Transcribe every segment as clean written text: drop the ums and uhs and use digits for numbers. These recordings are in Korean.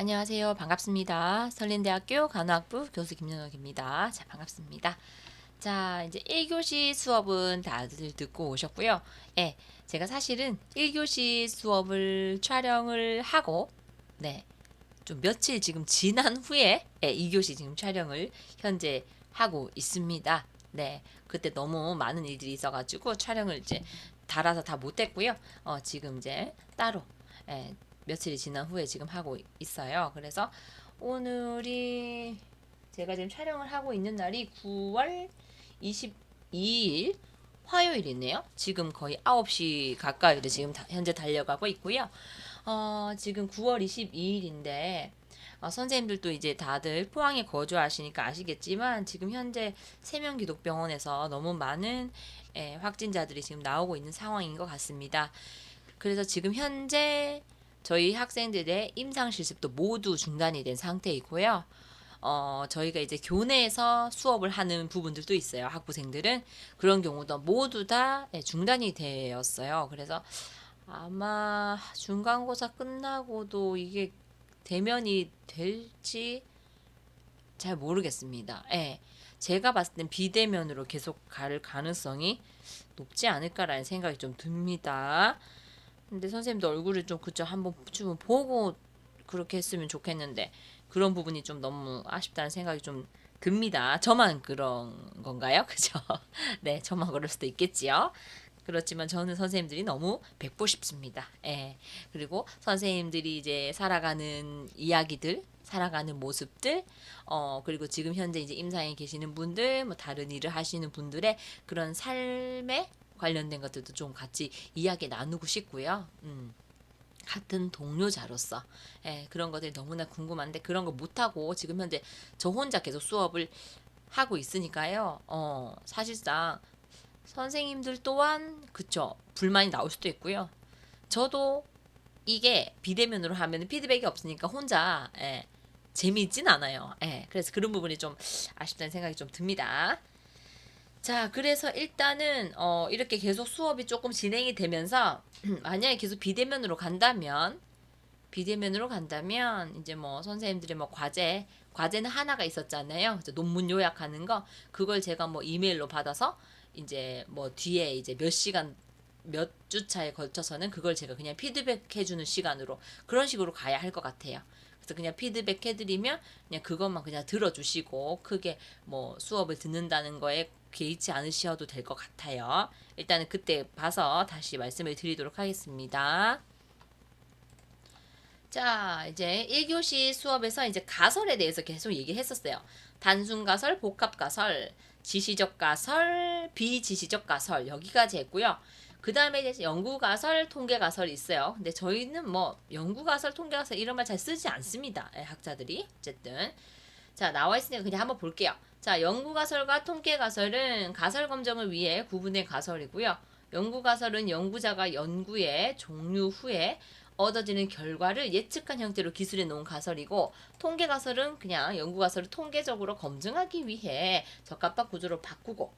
안녕하세요. 반갑습니다. 설린대학교 간호학부 교수 김연옥입니다. 자, 반갑습니다. 자, 이제 1교시 수업은 다들 듣고 오셨고요. 예, 제가 사실은 1교시 수업을 촬영을 하고, 네, 좀 며칠 지금 지난 후에 2교시 지금 촬영을 현재 하고 있습니다. 네, 그때 너무 많은 일들이 있어가지고 촬영을 이제 달아서 다 못했고요. 지금 이제 따로 예, 며칠이 지난 후에 지금 하고 있어요. 그래서 오늘이 제가 지금 촬영을 하고 있는 날이 9월 22일 화요일이네요. 지금 거의 9시 가까이로 지금 현재 달려가고 있고요. 지금 9월 22일인데 선생님들도 이제 다들 포항에 거주하시니까 아시겠지만 지금 현재 세명기독병원에서 너무 많은 확진자들이 지금 나오고 있는 상황인 것 같습니다. 그래서 지금 현재 저희 학생들의 임상 실습도 모두 중단이 된 상태이고요. 저희가 이제 교내에서 수업을 하는 부분들도 있어요. 학부생들은 그런 경우도 모두 다 중단이 되었어요. 그래서 아마 중간고사 끝나고도 이게 대면이 될지 잘 모르겠습니다. 예. 제가 봤을 땐 비대면으로 계속 갈 가능성이 높지 않을까라는 생각이 좀 듭니다. 근데 선생님도 얼굴을 좀 그쵸 한번 좀 보고 그렇게 했으면 좋겠는데 그런 부분이 좀 너무 아쉽다는 생각이 좀 듭니다. 저만 그런 건가요? 그죠? 네, 저만 그럴 수도 있겠지요. 그렇지만 저는 선생님들이 너무 뵙고 싶습니다. 예. 그리고 선생님들이 이제 살아가는 이야기들, 살아가는 모습들, 그리고 지금 현재 이제 임상에 계시는 분들, 뭐 다른 일을 하시는 분들의 그런 삶에 관련된 것들도 좀 같이 이야기 나누고 싶고요. 같은 동료자로서 그런 것들이 너무나 궁금한데 그런 거 못하고 지금 현재 저 혼자 계속 수업을 하고 있으니까요. 사실상 선생님들 또한 그쵸 불만이 나올 수도 있고요. 저도 이게 비대면으로 하면 피드백이 없으니까 혼자 재미있진 않아요. 그래서 그런 부분이 좀 아쉽다는 생각이 좀 듭니다. 자, 그래서 일단은 이렇게 계속 수업이 조금 진행이 되면서 만약에 계속 비대면으로 간다면 이제 뭐 선생님들이 뭐 과제는 하나가 있었잖아요. 논문 요약하는 거 그걸 제가 뭐 이메일로 받아서 이제 뭐 뒤에 이제 몇 시간 몇 주차에 걸쳐서는 그걸 제가 그냥 피드백 해주는 시간으로 그런 식으로 가야 할 것 같아요. 그래서 그냥 피드백 해드리면 그냥 그것만 그냥 들어주시고 크게 뭐 수업을 듣는다는 거에 개의치 않으셔도 될 것 같아요. 일단은 그때 봐서 다시 말씀을 드리도록 하겠습니다. 자, 이제 1교시 수업에서 이제 가설에 대해서 계속 얘기를 했었어요. 단순 가설, 복합 가설, 지시적 가설, 비지시적 가설 여기까지 했고요. 그 다음에 이제 연구 가설, 통계 가설이 있어요. 근데 저희는 뭐 연구 가설, 통계 가설 이런 말 잘 쓰지 않습니다. 학자들이 어쨌든 자 나와 있으니까 그냥 한번 볼게요. 자 연구 가설과 통계 가설은 가설 검정을 위해 구분된 가설이고요. 연구 가설은 연구자가 연구의 종류 후에 얻어지는 결과를 예측한 형태로 기술해 놓은 가설이고 통계 가설은 그냥 연구 가설을 통계적으로 검증하기 위해 적합한 구조로 바꾸고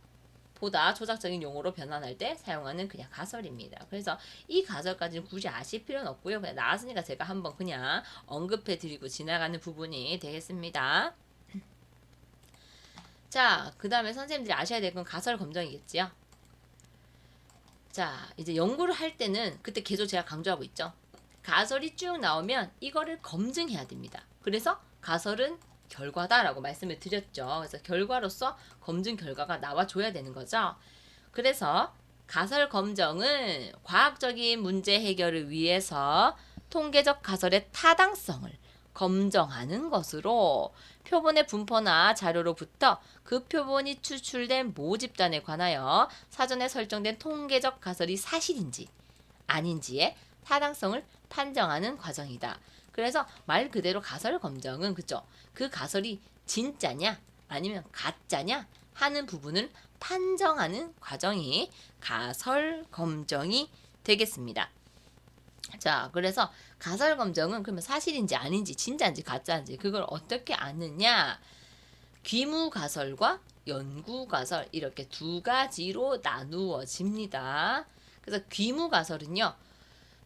보다 조작적인 용어로 변환할 때 사용하는 그냥 가설입니다. 그래서 이 가설까지는 굳이 아실 필요는 없고요. 그냥 나왔으니까 제가 한번 그냥 언급해 드리고 지나가는 부분이 되겠습니다. 자, 그 다음에 선생님들이 아셔야 될 건 가설 검정이겠지요. 자, 이제 연구를 할 때는 그때 계속 제가 강조하고 있죠. 가설이 쭉 나오면 이거를 검증해야 됩니다. 그래서 가설은 결과다라고 말씀을 드렸죠. 그래서 결과로서 검증 결과가 나와줘야 되는 거죠. 그래서 가설 검정은 과학적인 문제 해결을 위해서 통계적 가설의 타당성을 검정하는 것으로 표본의 분포나 자료로부터 그 표본이 추출된 모집단에 관하여 사전에 설정된 통계적 가설이 사실인지 아닌지의 타당성을 판정하는 과정이다. 그래서 말 그대로 가설 검정은 그죠? 그 가설이 진짜냐 아니면 가짜냐 하는 부분을 판정하는 과정이 가설 검정이 되겠습니다. 자, 그래서 가설 검정은 그러면 사실인지 아닌지 진짜인지 가짜인지 그걸 어떻게 아느냐? 귀무 가설과 연구 가설 이렇게 두 가지로 나누어집니다. 그래서 귀무 가설은요.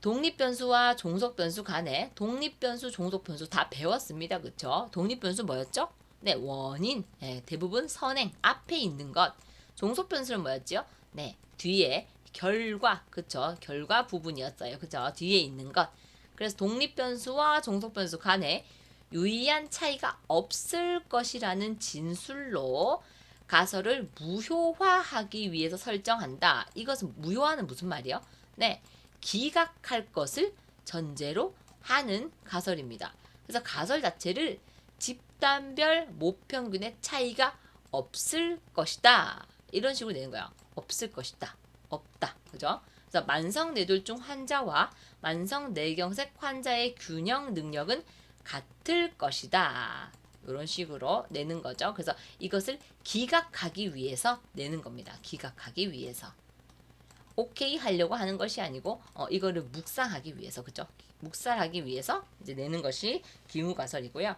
독립변수와 종속변수 간에 독립변수, 종속변수 다 배웠습니다. 그쵸? 독립변수 뭐였죠? 네, 원인, 네, 대부분 선행, 앞에 있는 것. 종속변수는 뭐였죠? 네, 뒤에 결과, 그쵸? 결과 부분이었어요. 그쵸? 뒤에 있는 것. 그래서 독립변수와 종속변수 간에 유의한 차이가 없을 것이라는 진술로 가설을 무효화하기 위해서 설정한다. 이것은 무효화는 무슨 말이요? 네, 기각할 것을 전제로 하는 가설입니다. 그래서 가설 자체를 집단별 모평균의 차이가 없을 것이다. 이런 식으로 내는 거야. 없을 것이다. 없다. 그죠? 그래서 만성뇌졸중 환자와 만성뇌경색 환자의 균형 능력은 같을 것이다. 이런 식으로 내는 거죠. 그래서 이것을 기각하기 위해서 내는 겁니다. 기각하기 위해서. 오케이 하려고 하는 것이 아니고 이거를 묵상하기 위해서, 그죠? 묵살하기 위해서 이제 내는 것이 기무가설이고요.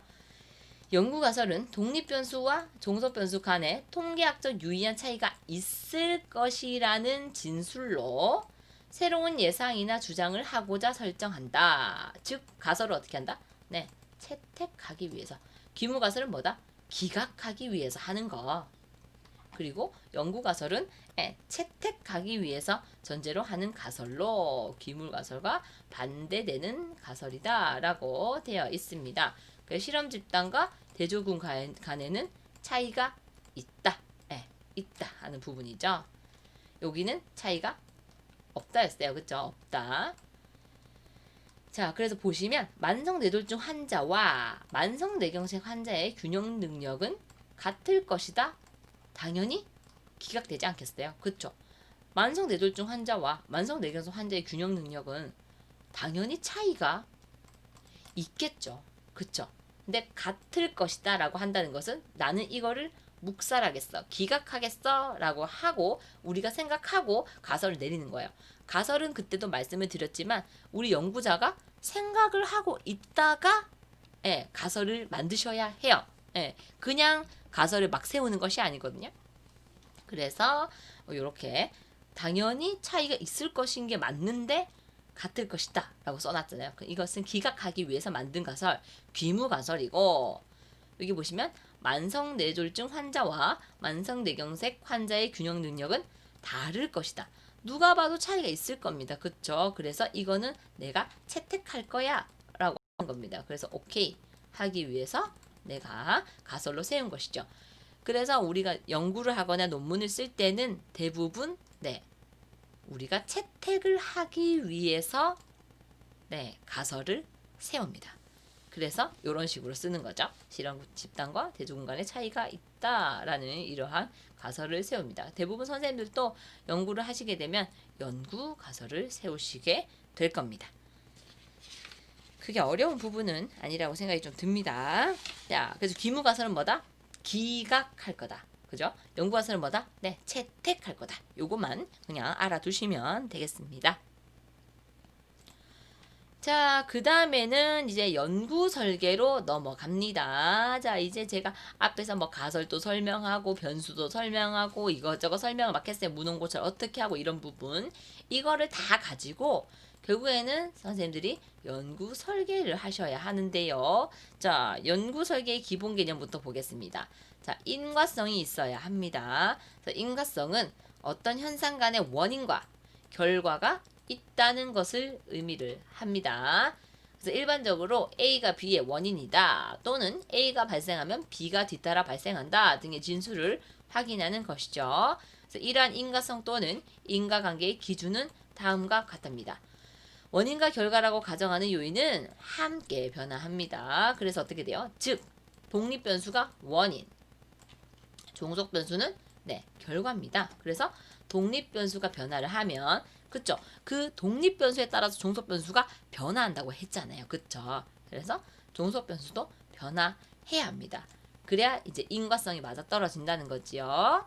연구가설은 독립변수와 종속변수 간에 통계학적 유의한 차이가 있을 것이라는 진술로 새로운 예상이나 주장을 하고자 설정한다. 즉 가설을 어떻게 한다? 네, 채택하기 위해서. 기무가설은 뭐다? 기각하기 위해서 하는 거. 그리고 연구가설은 채택하기 위해서 전제로 하는 가설로 기물가설과 반대되는 가설이다 라고 되어 있습니다. 실험 집단과 대조군 간에는 차이가 있다. 있다 하는 부분이죠. 여기는 차이가 없다였어요. 그쵸? 없다. 자, 그래서 보시면 만성뇌졸중 환자와 만성뇌경색 환자의 균형 능력은 같을 것이다. 당연히 기각되지 않겠어요? 그쵸? 만성뇌졸중 환자와 만성뇌경색 환자의 균형 능력은 당연히 차이가 있겠죠. 그쵸? 근데 같을 것이다 라고 한다는 것은 나는 이거를 묵살하겠어, 기각하겠어 라고 하고 우리가 생각하고 가설을 내리는 거예요. 가설은 그때도 말씀을 드렸지만 우리 연구자가 생각을 하고 있다가 가설을 만드셔야 해요. 그냥 가설을 막 세우는 것이 아니거든요. 그래서 이렇게 당연히 차이가 있을 것인 게 맞는데 같을 것이다 라고 써놨잖아요. 이것은 기각하기 위해서 만든 가설, 귀무가설이고, 여기 보시면 만성뇌졸중 환자와 만성뇌경색 환자의 균형 능력은 다를 것이다. 누가 봐도 차이가 있을 겁니다. 그쵸? 그래서 이거는 내가 채택할 거야 라고 하는 겁니다. 그래서 오케이 하기 위해서 내가 가설로 세운 것이죠. 그래서 우리가 연구를 하거나 논문을 쓸 때는 대부분 우리가 채택을 하기 위해서 가설을 세웁니다. 그래서 이런 식으로 쓰는 거죠. 실험 집단과 대조군 간의 차이가 있다라는 이러한 가설을 세웁니다. 대부분 선생님들도 연구를 하시게 되면 연구 가설을 세우시게 될 겁니다. 그게 어려운 부분은 아니라고 생각이 좀 듭니다. 자, 그래서 귀무가설은 뭐다? 기각할 거다. 그죠? 연구가설은 뭐다? 네, 채택할 거다. 요것만 그냥 알아두시면 되겠습니다. 자, 그 다음에는 이제 연구 설계로 넘어갑니다. 자, 이제 제가 앞에서 뭐 가설도 설명하고 변수도 설명하고 이것저것 설명을 막 했어요. 무농고철 어떻게 하고 이런 부분. 이거를 다 가지고 결국에는 선생님들이 연구 설계를 하셔야 하는데요. 자, 연구 설계의 기본 개념부터 보겠습니다. 자, 인과성이 있어야 합니다. 자, 인과성은 어떤 현상 간의 원인과 결과가 있다는 것을 의미를 합니다. 그래서 일반적으로 A가 B의 원인이다 또는 A가 발생하면 B가 뒤따라 발생한다 등의 진술을 확인하는 것이죠. 그래서 이러한 인과성 또는 인과관계의 기준은 다음과 같답니다. 원인과 결과라고 가정하는 요인은 함께 변화합니다. 그래서 어떻게 돼요? 즉 독립변수가 원인, 종속변수는 결과입니다. 그래서 독립변수가 변화를 하면 그쵸? 그 독립변수에 따라서 종속변수가 변화한다고 했잖아요. 그쵸? 그래서 종속변수도 변화해야 합니다. 그래야 이제 인과성이 맞아떨어진다는 거지요.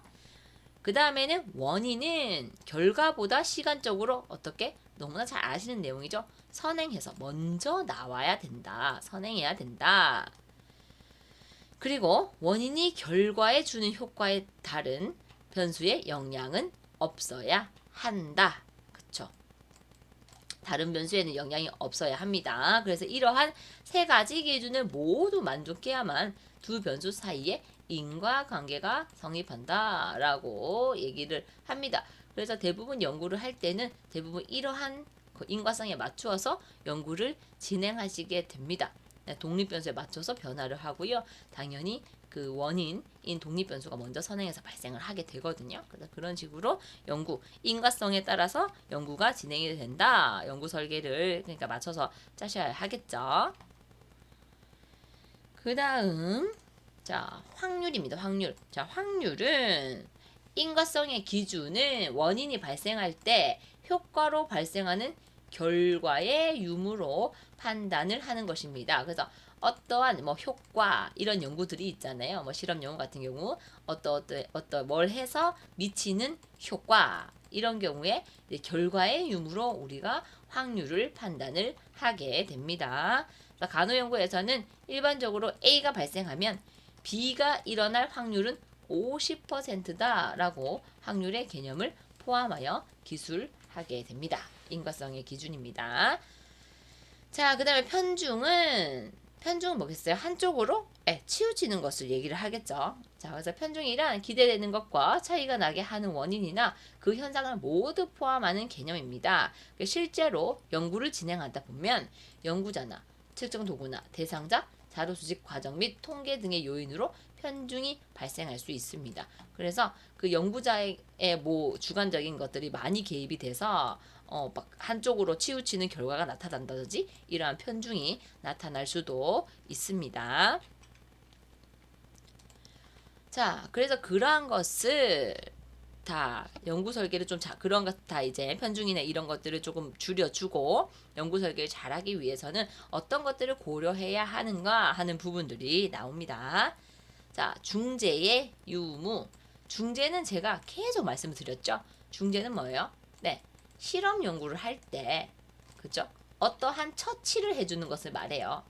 그 다음에는 원인은 결과보다 시간적으로 어떻게? 너무나 잘 아시는 내용이죠. 선행해서 먼저 나와야 된다. 선행해야 된다. 그리고 원인이 결과에 주는 효과에 다른 변수의 영향은 없어야 한다. 그쵸? 다른 변수에는 영향이 없어야 합니다. 그래서 이러한 세 가지 기준을 모두 만족해야만 두 변수 사이에 인과관계가 성립한다라고 얘기를 합니다. 그래서 대부분 연구를 할 때는 대부분 이러한 그 인과성에 맞추어서 연구를 진행하시게 됩니다. 독립변수에 맞춰서 변화를 하고요. 당연히 그 원인인 독립변수가 먼저 선행해서 발생을 하게 되거든요. 그래서 그런 식으로 연구, 인과성에 따라서 연구가 진행이 된다. 연구 설계를 그러니까 맞춰서 짜셔야 하겠죠. 그 다음 자 확률입니다. 확률. 자 확률은 인과성의 기준은 원인이 발생할 때 효과로 발생하는 결과의 유무로 판단을 하는 것입니다. 그래서 어떠한 뭐 효과 이런 연구들이 있잖아요. 뭐 실험 연구 같은 경우 어떤 뭘 해서 미치는 효과 이런 경우에 결과의 유무로 우리가 확률을 판단을 하게 됩니다. 간호 연구에서는 일반적으로 A가 발생하면 B가 일어날 확률은 50%다라고 확률의 개념을 포함하여 기술하게 됩니다. 인과성의 기준입니다. 자, 그 다음에 편중은 뭐겠어요? 한쪽으로 치우치는 것을 얘기를 하겠죠. 자, 그래서 편중이란 기대되는 것과 차이가 나게 하는 원인이나 그 현상을 모두 포함하는 개념입니다. 실제로 연구를 진행하다 보면 연구자나 특정 도구나 대상자, 자료 수집 과정 및 통계 등의 요인으로 편중이 발생할 수 있습니다. 그래서 그 연구자의 뭐 주관적인 것들이 많이 개입이 돼서 막 한쪽으로 치우치는 결과가 나타난다든지 이러한 편중이 나타날 수도 있습니다. 자, 그래서 그러한 것을 다 연구 설계를 좀 그런 것 다 이제 편중이나 이런 것들을 조금 줄여주고 연구 설계를 잘하기 위해서는 어떤 것들을 고려해야 하는가 하는 부분들이 나옵니다. 자, 중재의 유무. 중재는 제가 계속 말씀을 드렸죠. 중재는 뭐예요? 네, 실험 연구를 할 때, 그죠? 어떠한 처치를 해주는 것을 말해요.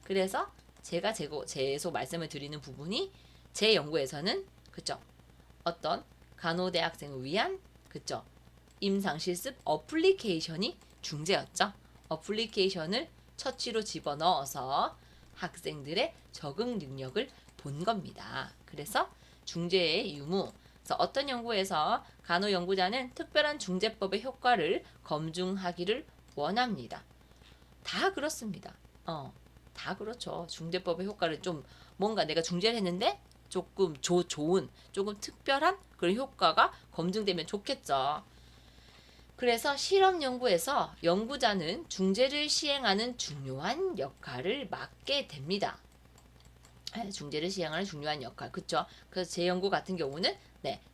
그래서 제가 계속 말씀을 드리는 부분이 제 연구에서는, 그죠? 어떤 간호대학생을 위한, 그죠? 임상실습 어플리케이션이 중재였죠. 어플리케이션을 처치로 집어넣어서 학생들의 적응 능력을 본 겁니다. 그래서 중재의 유무. 그래서 어떤 연구에서 간호 연구자는 특별한 중재법의 효과를 검증하기를 원합니다. 다 그렇습니다. 다 그렇죠. 중재법의 효과를 좀 뭔가 내가 중재를 했는데 조금 좋은, 조금 특별한 그런 효과가 검증되면 좋겠죠. 그래서 실험 연구에서 연구자는 중재를 시행하는 중요한 역할을 맡게 됩니다. 중재를 시행하는 중요한 역할, 그쵸? 그래서 제 연구 같은 경우는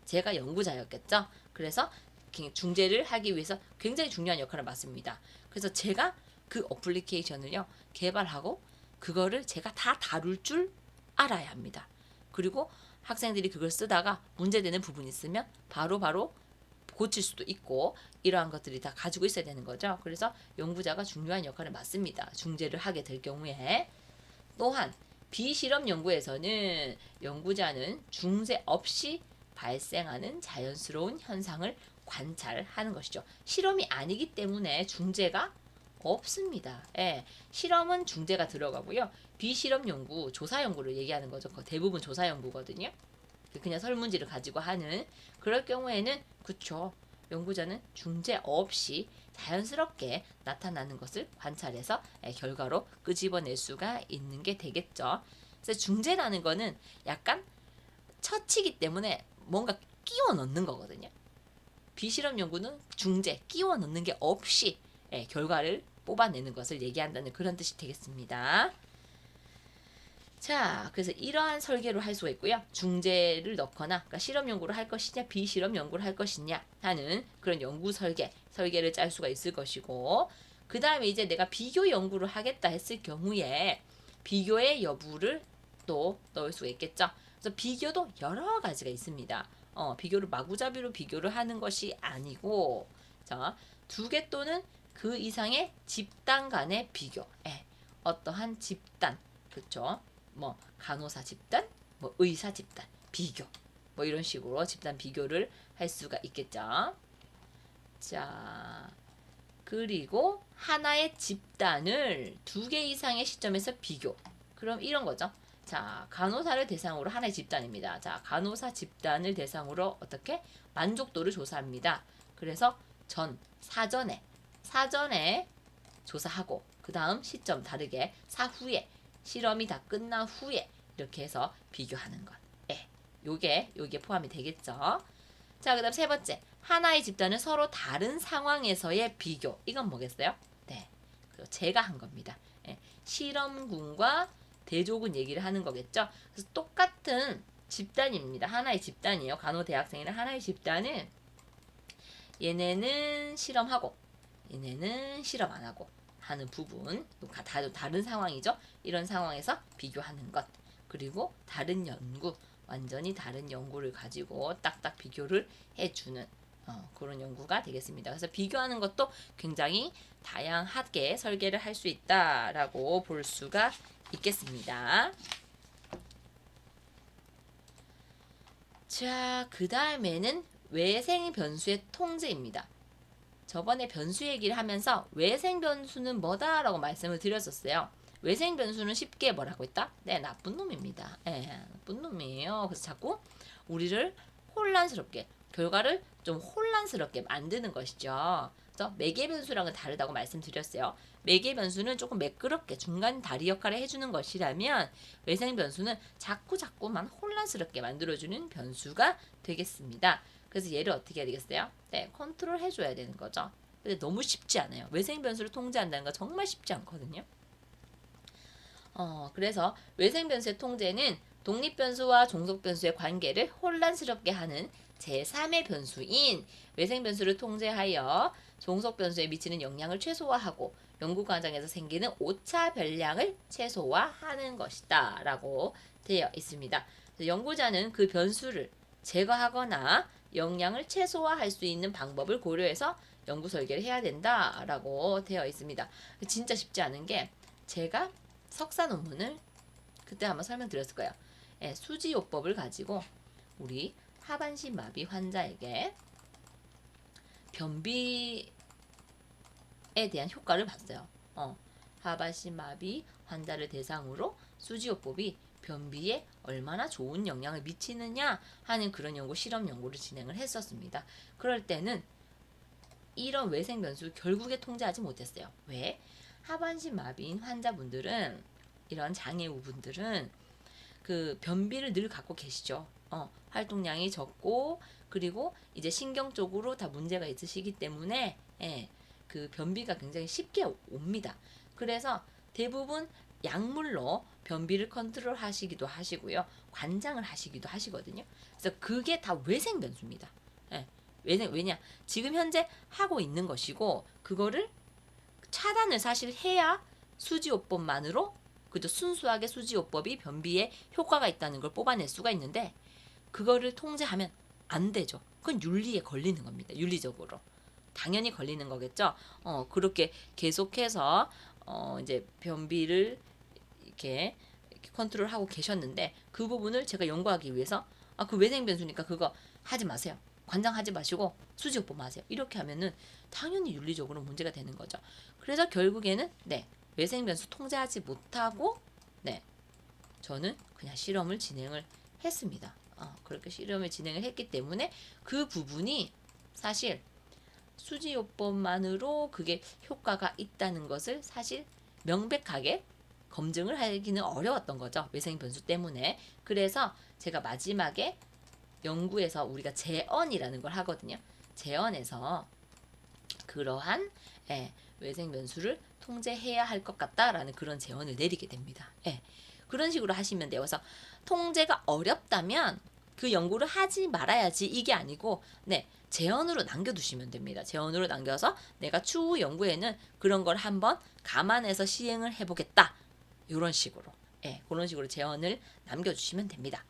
제가 연구자였겠죠. 그래서 중재를 하기 위해서 굉장히 중요한 역할을 맡습니다. 그래서 제가 그 어플리케이션을요 개발하고 그거를 제가 다 다룰 줄 알아야 합니다. 그리고 학생들이 그걸 쓰다가 문제되는 부분이 있으면 바로 고칠 수도 있고 이러한 것들이 다 가지고 있어야 되는 거죠. 그래서 연구자가 중요한 역할을 맡습니다. 중재를 하게 될 경우에. 또한 비실험 연구에서는 연구자는 중재 없이 발생하는 자연스러운 현상을 관찰하는 것이죠. 실험이 아니기 때문에 중재가 없습니다. 실험은 중재가 들어가고요. 비실험 연구, 조사 연구를 얘기하는 거죠. 대부분 조사 연구거든요. 그냥 설문지를 가지고 하는 그럴 경우에는 그쵸. 연구자는 중재 없이 자연스럽게 나타나는 것을 관찰해서 결과로 끄집어낼 수가 있는 게 되겠죠. 그래서 중재라는 거는 약간 처치기 때문에 뭔가 끼워 넣는 거거든요. 비실험 연구는 중재, 끼워 넣는 게 없이 결과를 뽑아내는 것을 얘기한다는 그런 뜻이 되겠습니다. 자, 그래서 이러한 설계로 할 수가 있고요. 중재를 넣거나 그러니까 실험 연구를 할 것이냐 비실험 연구를 할 것이냐 하는 그런 연구 설계를 짤 수가 있을 것이고 그 다음에 이제 내가 비교 연구를 하겠다 했을 경우에 비교의 여부를 또 넣을 수가 있겠죠. 그래서 비교도 여러 가지가 있습니다. 비교를 마구잡이로 비교를 하는 것이 아니고 자, 2개 또는 그 이상의 집단 간의 비교. 어떠한 집단, 그렇죠? 뭐 간호사 집단, 뭐 의사 집단, 비교, 뭐 이런 식으로 집단 비교를 할 수가 있겠죠. 자, 그리고 하나의 집단을 두 개 이상의 시점에서 비교. 그럼 이런 거죠. 자, 간호사를 대상으로 하나의 집단입니다. 자, 간호사 집단을 대상으로 어떻게? 만족도를 조사합니다. 그래서 사전에 조사하고, 그 다음 시점 다르게 사후에, 실험이 다 끝난 후에 이렇게 해서 비교하는 것. 예, 요게 포함이 되겠죠. 자, 그 다음 세 번째. 하나의 집단은 서로 다른 상황에서의 비교. 이건 뭐겠어요? 네, 제가 한 겁니다. 예, 실험군과 대조군 얘기를 하는 거겠죠. 그래서 똑같은 집단입니다. 하나의 집단이에요. 간호대학생이랑 하나의 집단은 얘네는 실험하고 얘네는 실험 안 하고 하는 부분, 다른 상황이죠. 이런 상황에서 비교하는 것. 그리고 다른 연구, 완전히 다른 연구를 가지고 딱딱 비교를 해주는 그런 연구가 되겠습니다. 그래서 비교하는 것도 굉장히 다양하게 설계를 할 수 있다라고 볼 수가 있겠습니다. 자, 그 다음에는 외생 변수의 통제입니다. 저번에 변수 얘기를 하면서 외생 변수는 뭐다라고 말씀을 드렸었어요. 외생 변수는 쉽게 뭐라고 했다? 네, 나쁜 놈입니다. 네, 나쁜 놈이에요. 그래서 자꾸 우리를 혼란스럽게, 결과를 좀 혼란스럽게 만드는 것이죠. 그래서 매개 변수랑은 다르다고 말씀드렸어요. 매개 변수는 조금 매끄럽게 중간 다리 역할을 해주는 것이라면 외생 변수는 자꾸만 혼란스럽게 만들어주는 변수가 되겠습니다. 그래서 얘를 어떻게 해야 되겠어요? 네, 컨트롤 해줘야 되는 거죠. 근데 너무 쉽지 않아요. 외생 변수를 통제한다는 거 정말 쉽지 않거든요. 그래서 외생 변수의 통제는 독립 변수와 종속 변수의 관계를 혼란스럽게 하는 제3의 변수인 외생 변수를 통제하여 종속 변수에 미치는 영향을 최소화하고 연구 과정에서 생기는 오차 변량을 최소화하는 것이다 라고 되어 있습니다. 연구자는 그 변수를 제거하거나 영향을 최소화할 수 있는 방법을 고려해서 연구 설계를 해야 된다라고 되어 있습니다. 진짜 쉽지 않은 게 제가 석사 논문을 그때 한번 설명드렸을 거예요. 예, 수지요법을 가지고 우리 하반신 마비 환자에게 변비에 대한 효과를 봤어요. 하반신 마비 환자를 대상으로 수지요법이 변비에 얼마나 좋은 영향을 미치느냐 하는 그런 실험 연구를 진행을 했었습니다. 그럴 때는 이런 외생 변수를 결국에 통제하지 못했어요. 왜? 하반신 마비인 환자분들은, 이런 장애우분들은 그 변비를 늘 갖고 계시죠. 활동량이 적고, 그리고 이제 신경 쪽으로 다 문제가 있으시기 때문에 그 변비가 굉장히 쉽게 옵니다. 그래서 대부분 약물로 변비를 컨트롤 하시기도 하시고요. 관장을 하시기도 하시거든요. 그래서 그게 다 외생 변수입니다. 왜냐? 지금 현재 하고 있는 것이고, 그거를 차단을 사실 해야 수지요법만으로, 그저 순수하게 수지요법이 변비에 효과가 있다는 걸 뽑아낼 수가 있는데, 그거를 통제하면 안 되죠. 그건 윤리에 걸리는 겁니다. 윤리적으로. 당연히 걸리는 거겠죠. 그렇게 계속해서 이제 변비를 이렇게 컨트롤하고 계셨는데, 그 부분을 제가 연구하기 위해서 그 외생 변수니까 그거 하지 마세요. 관장하지 마시고 수지요법만 하세요. 이렇게 하면은 당연히 윤리적으로 문제가 되는 거죠. 그래서 결국에는 외생 변수 통제하지 못하고 저는 그냥 실험을 진행을 했습니다. 그렇게 실험을 진행을 했기 때문에 그 부분이 사실 수지요법만으로 그게 효과가 있다는 것을 사실 명백하게 검증을 하기는 어려웠던 거죠. 외생 변수 때문에. 그래서 제가 마지막에 연구에서 우리가 재언이라는 걸 하거든요. 재언에서 그러한 외생 변수를 통제해야 할 것 같다라는 그런 재언을 내리게 됩니다. 그런 식으로 하시면 돼요. 그래서 통제가 어렵다면 그 연구를 하지 말아야지 이게 아니고 재언으로 남겨두시면 됩니다. 재언으로 남겨서 내가 추후 연구에는 그런 걸 한번 감안해서 시행을 해보겠다. 이런 식으로 그런 식으로 재언을 남겨주시면 됩니다.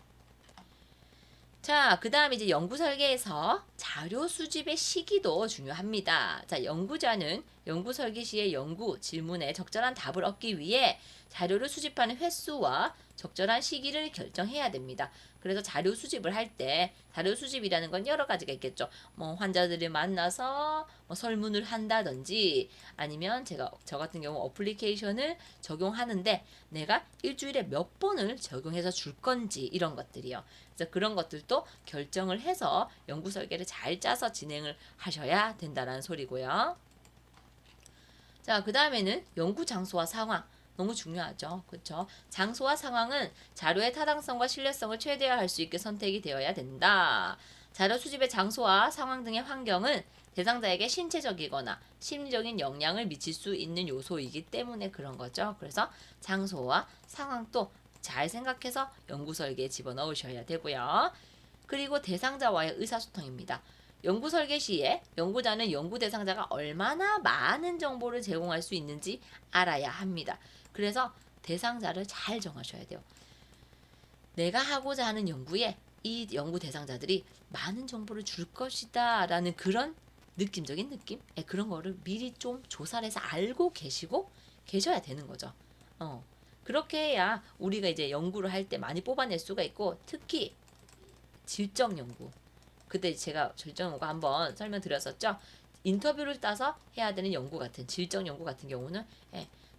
자, 그 다음 이제 연구 설계에서 자료 수집의 시기도 중요합니다. 자, 연구자는 연구 설계 시에 연구 질문에 적절한 답을 얻기 위해 자료를 수집하는 횟수와 적절한 시기를 결정해야 됩니다. 그래서 자료 수집을 할 때 자료 수집이라는 건 여러 가지가 있겠죠. 뭐 환자들을 만나서 뭐 설문을 한다든지 아니면 저 같은 경우 어플리케이션을 적용하는데 내가 일주일에 몇 번을 적용해서 줄 건지 이런 것들이요. 그래서 그런 것들도 결정을 해서 연구 설계를 잘 짜서 진행을 하셔야 된다는 소리고요. 자, 그 다음에는 연구 장소와 상황. 너무 중요하죠. 그렇죠? 장소와 상황은 자료의 타당성과 신뢰성을 최대화할 수 있게 선택이 되어야 된다. 자료 수집의 장소와 상황 등의 환경은 대상자에게 신체적이거나 심리적인 영향을 미칠 수 있는 요소이기 때문에 그런 거죠. 그래서 장소와 상황도 잘 생각해서 연구 설계에 집어넣으셔야 되고요. 그리고 대상자와의 의사소통입니다. 연구 설계 시에 연구자는 연구 대상자가 얼마나 많은 정보를 제공할 수 있는지 알아야 합니다. 그래서 대상자를 잘 정하셔야 돼요. 내가 하고자 하는 연구에 이 연구 대상자들이 많은 정보를 줄 것이다 라는 그런 느낌적인 느낌? 그런 거를 미리 좀 조사를 해서 알고 계셔야 되는 거죠. 그렇게 해야 우리가 이제 연구를 할 때 많이 뽑아낼 수가 있고, 특히 질적 연구. 그때 제가 질적 연구 한번 설명드렸었죠. 인터뷰를 따서 해야 되는 연구 같은 질적 연구 같은 경우는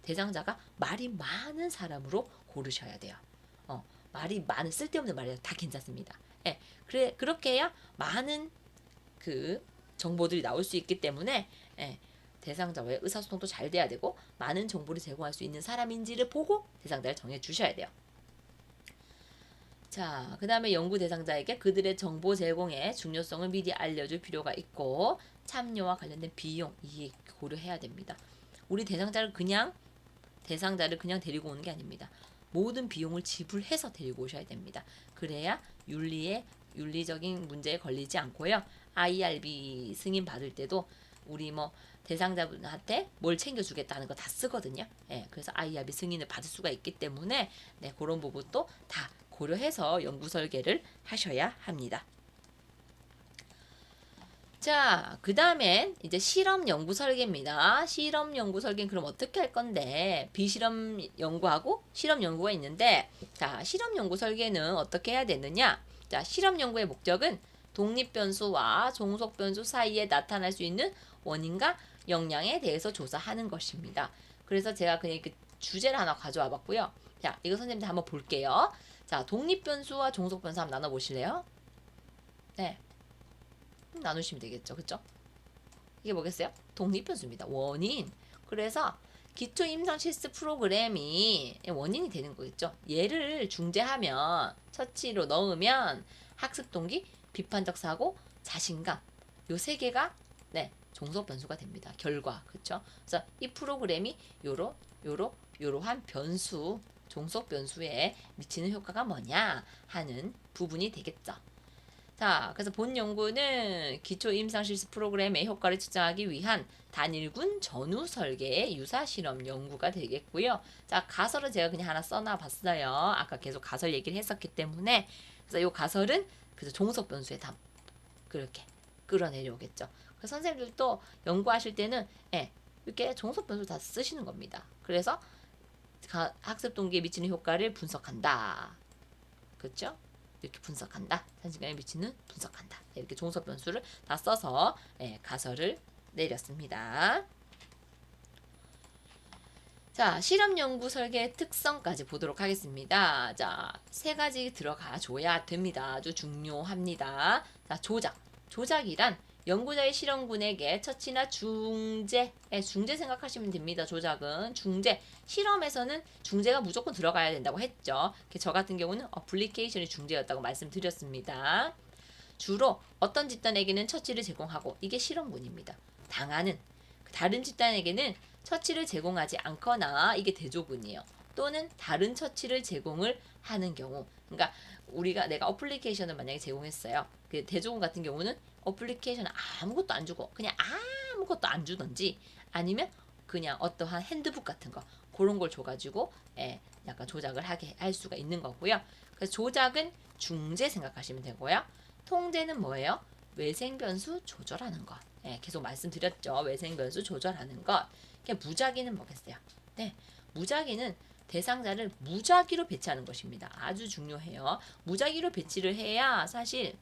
대상자가 말이 많은 사람으로 고르셔야 돼요. 말이 많은 쓸데없는 말이 다 괜찮습니다. 그렇게 해야 많은 그 정보들이 나올 수 있기 때문에 대상자와의 의사소통도 잘 돼야 되고 많은 정보를 제공할 수 있는 사람인지를 보고 대상자를 정해 주셔야 돼요. 자, 그 다음에 연구 대상자에게 그들의 정보 제공의 중요성을 미리 알려줄 필요가 있고 참여와 관련된 비용 이익 고려해야 됩니다. 우리 대상자를 그냥 데리고 오는 게 아닙니다. 모든 비용을 지불해서 데리고 오셔야 됩니다. 그래야 윤리적인 문제에 걸리지 않고요. IRB 승인 받을 때도 우리 뭐 대상자분한테 뭘 챙겨주겠다는 거 다 쓰거든요. 그래서 IRB 승인을 받을 수가 있기 때문에 그런 부분도 다 고려해서 연구 설계를 하셔야 합니다. 자, 그 다음엔 이제 실험 연구 설계입니다. 실험 연구 설계는 그럼 어떻게 할 건데, 비실험 연구하고 실험 연구가 있는데, 자, 실험 연구 설계는 어떻게 해야 되느냐? 자, 실험 연구의 목적은 독립 변수와 종속 변수 사이에 나타날 수 있는 원인과 영향에 대해서 조사하는 것입니다. 그래서 제가 그냥 그 주제를 하나 가져와 봤고요. 자, 이거 선생님들 한번 볼게요. 자, 독립 변수와 종속 변수 한번 나눠 보실래요? 네. 나누시면 되겠죠. 그쵸? 이게 뭐겠어요? 독립변수입니다. 원인. 그래서 기초 임상 실습 프로그램이 원인이 되는 거겠죠. 얘를 중재하면, 처치로 넣으면 학습 동기, 비판적 사고, 자신감 요 세 개가 종속 변수가 됩니다. 결과. 그쵸? 그래서 이 프로그램이 요러한 변수, 종속 변수에 미치는 효과가 뭐냐 하는 부분이 되겠죠. 자, 그래서 본 연구는 기초 임상 실습 프로그램의 효과를 측정하기 위한 단일군 전후 설계의 유사 실험 연구가 되겠고요. 자, 가설을 제가 그냥 하나 써놔 봤어요. 아까 계속 가설 얘기를 했었기 때문에. 그래서 이 가설은 그래서 종속 변수에 다 그렇게 끌어내려오겠죠. 그래서 선생님들도 연구하실 때는 이렇게 종속 변수 다 쓰시는 겁니다. 그래서 학습 동기에 미치는 효과를 분석한다. 그렇죠? 이렇게 분석한다. 산신경에 미치는 분석한다. 이렇게 종속 변수를 다 써서 가설을 내렸습니다. 자, 실험 연구 설계의 특성까지 보도록 하겠습니다. 자, 세 가지 들어가 줘야 됩니다. 아주 중요합니다. 자, 조작이란 연구자의 실험군에게 처치나 중재 생각하시면 됩니다. 조작은 중재. 실험에서는 중재가 무조건 들어가야 된다고 했죠. 저 같은 경우는 어플리케이션이 중재였다고 말씀드렸습니다. 주로 어떤 집단에게는 처치를 제공하고 이게 실험군입니다. 당하는 다른 집단에게는 처치를 제공하지 않거나 이게 대조군이에요. 또는 다른 처치를 제공을 하는 경우. 그러니까 내가 어플리케이션을 만약에 제공했어요. 그 대조군 같은 경우는 어플리케이션 아무것도 안 주고 그냥 아무것도 안 주던지 아니면 그냥 어떠한 핸드북 같은 거 그런 걸 줘가지고 약간 조작을 하게 할 수가 있는 거고요. 그래서 조작은 중재 생각하시면 되고요. 통제는 뭐예요? 외생변수 조절하는 것. 계속 말씀드렸죠. 외생변수 조절하는 것. 무작위는 뭐겠어요? 무작위는 대상자를 무작위로 배치하는 것입니다. 아주 중요해요. 무작위로 배치를 해야 사실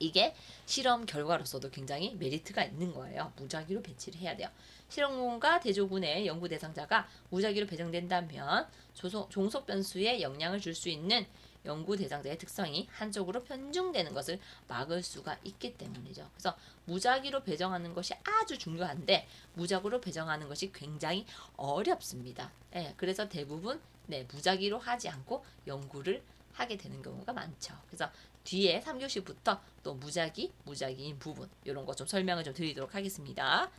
이게 실험 결과로서도 굉장히 메리트가 있는 거예요. 무작위로 배치를 해야 돼요. 실험군과 대조군의 연구 대상자가 무작위로 배정된다면 종속 변수에 영향을 줄 수 있는 연구 대상자의 특성이 한쪽으로 편중되는 것을 막을 수가 있기 때문이죠. 그래서 무작위로 배정하는 것이 아주 중요한데 무작위로 배정하는 것이 굉장히 어렵습니다. 예, 그래서 대부분 무작위로 하지 않고 연구를 하게 되는 경우가 많죠. 그래서 뒤에 3교시부터 또 무작위인 부분 이런 거 좀 설명을 좀 드리도록 하겠습니다.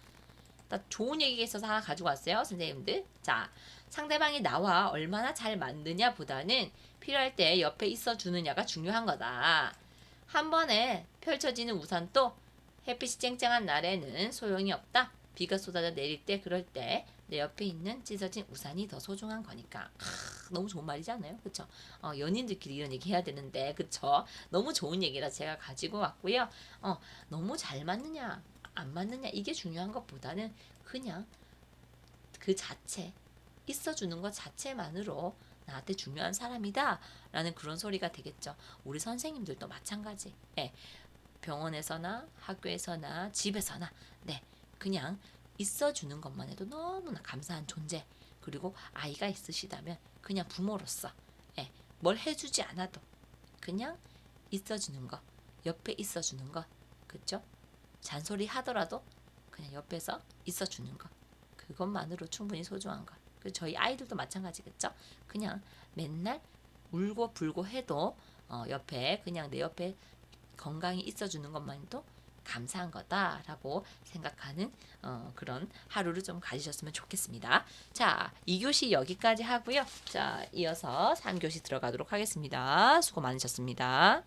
좋은 얘기가 있어서 하나 가지고 왔어요, 선생님들. 자, 상대방이 나와 얼마나 잘 맞느냐 보다는 필요할 때 옆에 있어 주느냐가 중요한 거다. 한 번에 펼쳐지는 우산도 햇빛이 쨍쨍한 날에는 소용이 없다. 비가 쏟아져 내릴 때 그럴 때 내 옆에 있는 찢어진 우산이 더 소중한 거니까. 너무 좋은 말이지 않아요? 그쵸? 연인들끼리 이런 얘기 해야 되는데, 그쵸? 너무 좋은 얘기라 제가 가지고 왔고요. 너무 잘 맞느냐 안 맞느냐 이게 중요한 것보다는 그냥 그 자체 있어주는 것 자체만으로 나한테 중요한 사람이다 라는 그런 소리가 되겠죠. 우리 선생님들도 마찬가지. 네, 병원에서나 학교에서나 집에서나 그냥 있어주는 것만 해도 너무나 감사한 존재. 그리고 아이가 있으시다면 그냥 부모로서 뭘 해주지 않아도 그냥 있어주는 것, 옆에 있어주는 것, 그쵸? 잔소리 하더라도 그냥 옆에서 있어주는 것, 그것만으로 충분히 소중한 것. 저희 아이들도 마찬가지겠죠? 그냥 맨날 울고 불고 해도 옆에 그냥 내 옆에 건강히 있어주는 것만도 감사한 거다라고 생각하는 그런 하루를 좀 가지셨으면 좋겠습니다. 자, 2교시 여기까지 하고요. 자, 이어서 3교시 들어가도록 하겠습니다. 수고 많으셨습니다.